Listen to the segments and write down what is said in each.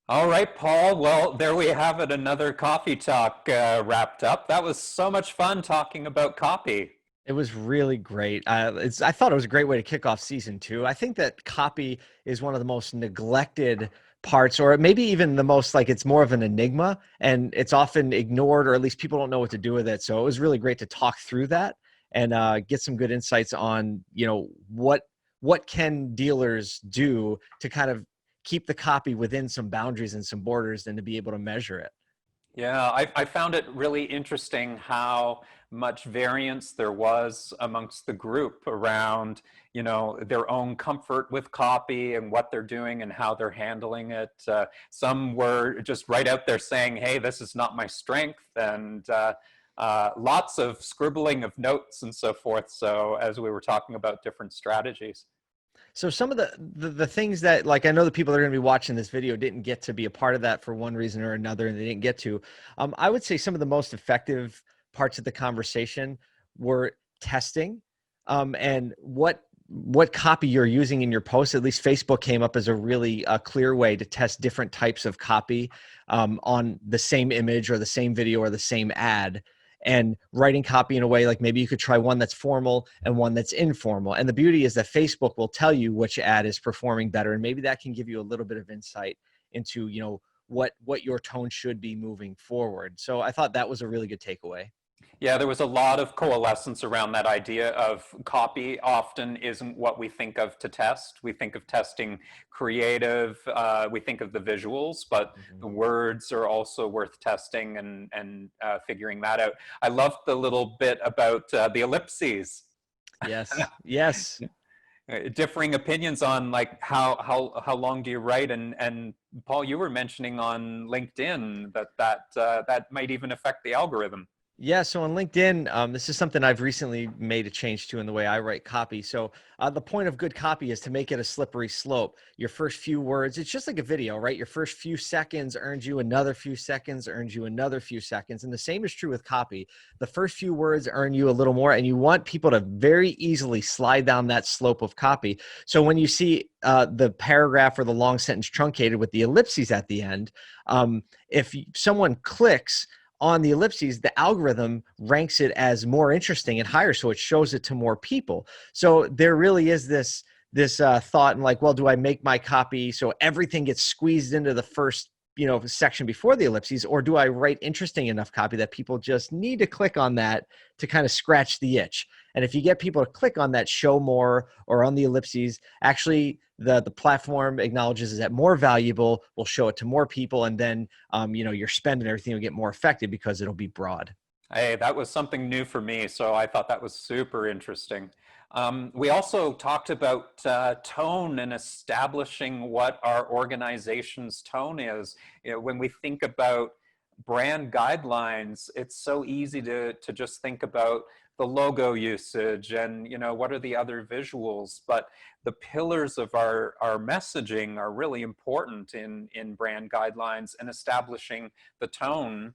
All right, Paul. Well, there we have it. Another coffee talk wrapped up. That was so much fun talking about copy. It was really great. I thought it was a great way to kick off season two. I think that copy is one of the most neglected parts, or maybe even the most like it's more of an enigma and it's often ignored, or at least people don't know what to do with it. So it was really great to talk through that and get some good insights on, what can dealers do to kind of keep the copy within some boundaries and some borders and to be able to measure it. Yeah, I found it really interesting how much variance there was amongst the group around, their own comfort with copy and what they're doing and how they're handling it. Some were just right out there saying, "Hey, this is not my strength," and lots of scribbling of notes and so forth. So as we were talking about different strategies. So some of the things that, like, I know the people that are going to be watching this video didn't get to be a part of that for one reason or another, and they didn't get to. I would say some of the most effective parts of the conversation were testing, and what copy you're using in your post. At least Facebook came up as a really clear way to test different types of copy on the same image or the same video or the same ad, and writing copy in a way like maybe you could try one that's formal and one that's informal. And the beauty is that Facebook will tell you which ad is performing better, and maybe that can give you a little bit of insight into what your tone should be moving forward. So I thought that was a really good takeaway. Yeah, there was a lot of coalescence around that idea of copy often isn't what we think of to test. We think of testing creative, we think of the visuals, but Mhm. the words are also worth testing and figuring that out. I loved the little bit about the ellipses. Yes, yes. Differing opinions on like how long do you write, and Paul, you were mentioning on LinkedIn that might even affect the algorithm. Yeah, so on LinkedIn, this is something I've recently made a change to in the way I write copy. So the point of good copy is to make it a slippery slope. Your first few words, it's just like a video, right? Your first few seconds earns you another few seconds, earns you another few seconds. And the same is true with copy. The first few words earn you a little more, and you want people to very easily slide down that slope of copy. So when you see the paragraph or the long sentence truncated with the ellipses at the end, if someone clicks on the ellipses, the algorithm ranks it as more interesting and higher, so it shows it to more people. So there really is this thought, and like, well, do I make my copy so everything gets squeezed into the first section before the ellipses, or do I write interesting enough copy that people just need to click on that to kind of scratch the itch? And if you get people to click on that show more or on the ellipses, actually the platform acknowledges that more valuable, will show it to more people, and then your spend and everything will get more effective because it'll be broad. Hey, that was something new for me, so I thought that was super interesting. We also talked about tone and establishing what our organization's tone is. When we think about brand guidelines, it's so easy to just think about the logo usage and what are the other visuals, but the pillars of our messaging are really important in brand guidelines and establishing the tone.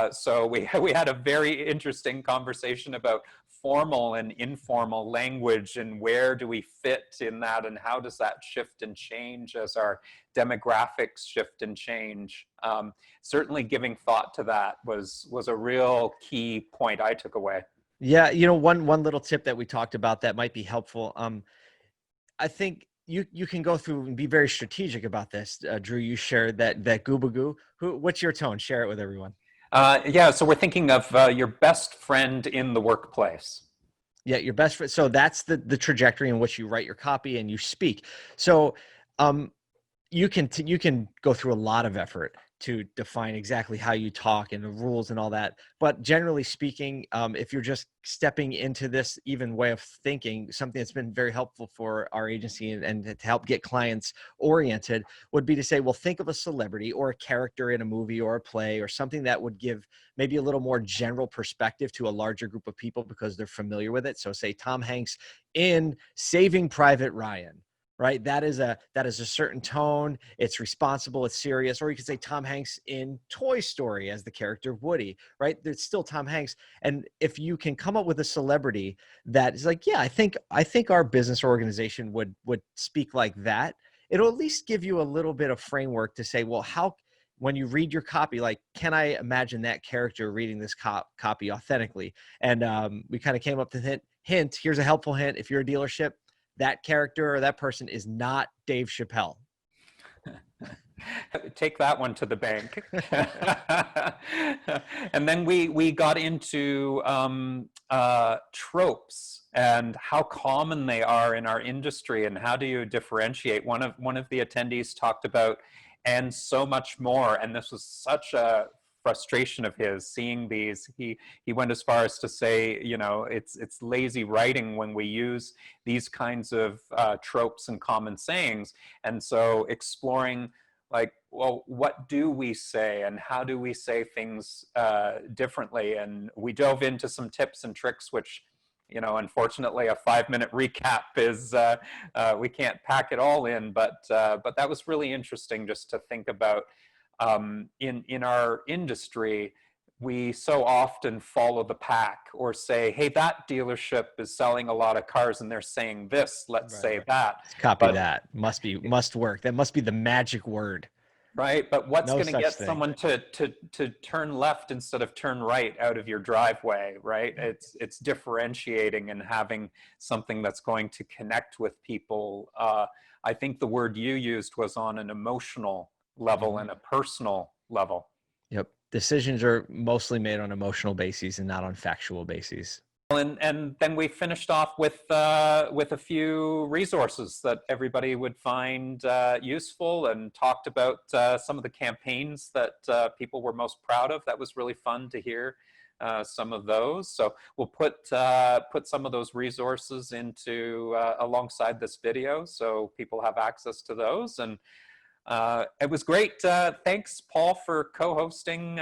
So we had a very interesting conversation about formal and informal language and where do we fit in that and how does that shift and change as our demographics shift and change. Certainly giving thought to that was a real key point I took away. Yeah, one little tip that we talked about that might be helpful. I think you can go through and be very strategic about this. Drew, you shared that Goobagoo. What's your tone? Share it with everyone. Yeah, so we're thinking of your best friend in the workplace. Yeah, your best friend. So that's the trajectory in which you write your copy and you speak. So you can go through a lot of effort to define exactly how you talk and the rules and all that. But generally speaking, if you're just stepping into this even way of thinking, something that's been very helpful for our agency and to help get clients oriented would be to say, well, think of a celebrity or a character in a movie or a play or something that would give maybe a little more general perspective to a larger group of people because they're familiar with it. So say Tom Hanks in Saving Private Ryan, right? That is a certain tone. It's responsible. It's serious. Or you could say Tom Hanks in Toy Story as the character Woody, right? There's still Tom Hanks. And if you can come up with a celebrity that is like, yeah, I think our business organization would speak like that. it'll at least give you a little bit of framework to say, well, how, when you read your copy, like, can I imagine that character reading this copy authentically? And we kind of came up to the hint. Here's a helpful hint. If you're a dealership, that character or that person is not Dave Chappelle. Take that one to the bank. And then we got into tropes and how common they are in our industry, and how do you differentiate. One of the attendees talked about "and so much more," and this was such a frustration of his seeing these. He went as far as to say, you know, it's lazy writing when we use these kinds of tropes and common sayings. And so exploring, like, well, what do we say and how do we say things differently? And we dove into some tips and tricks, which, you know, unfortunately a 5-minute recap is, we can't pack it all in, but that was really interesting just to think about. In our industry, we so often follow the pack or say, hey, that dealership is selling a lot of cars and they're saying this, let's say that. Let's copy But that. Must work. That must be the magic word. right, but what's No going to such get thing. someone to turn left instead of turn right out of your driveway, right? It's differentiating and having something that's going to connect with people. I think the word you used was on an emotional level and a personal level. Yep. Decisions are mostly made on emotional bases and not on factual bases. And then we finished off with a few resources that everybody would find useful, and talked about some of the campaigns that people were most proud of. That was really fun to hear some of those. So we'll put some of those resources into alongside this video, so people have access to those. And it was great. Thanks, Paul, for co-hosting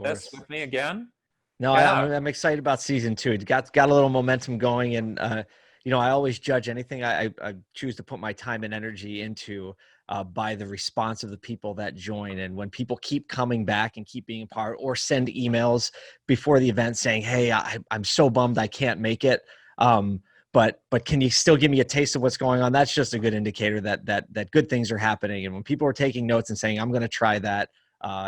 this with me again. No, Yeah. I'm excited about season 2. It got a little momentum going, and you know, I always judge anything I choose to put my time and energy into by the response of the people that join. And when people keep coming back and keep being a part, or send emails before the event saying, "Hey, I'm so bummed I can't make it, but can you still give me a taste of what's going on?" That's just a good indicator that good things are happening. And when people are taking notes and saying, "I'm going to try that,"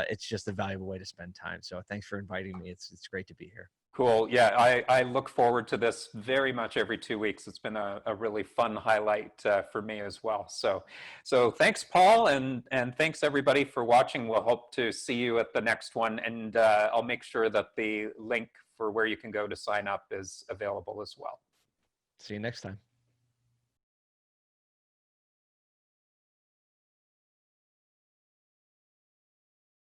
it's just a valuable way to spend time. So thanks for inviting me. It's great to be here. Cool. Yeah, I look forward to this very much every 2 weeks. It's been a really fun highlight for me as well. So thanks, Paul, and thanks everybody for watching. We'll hope to see you at the next one, and I'll make sure that the link for where you can go to sign up is available as well. See you next time.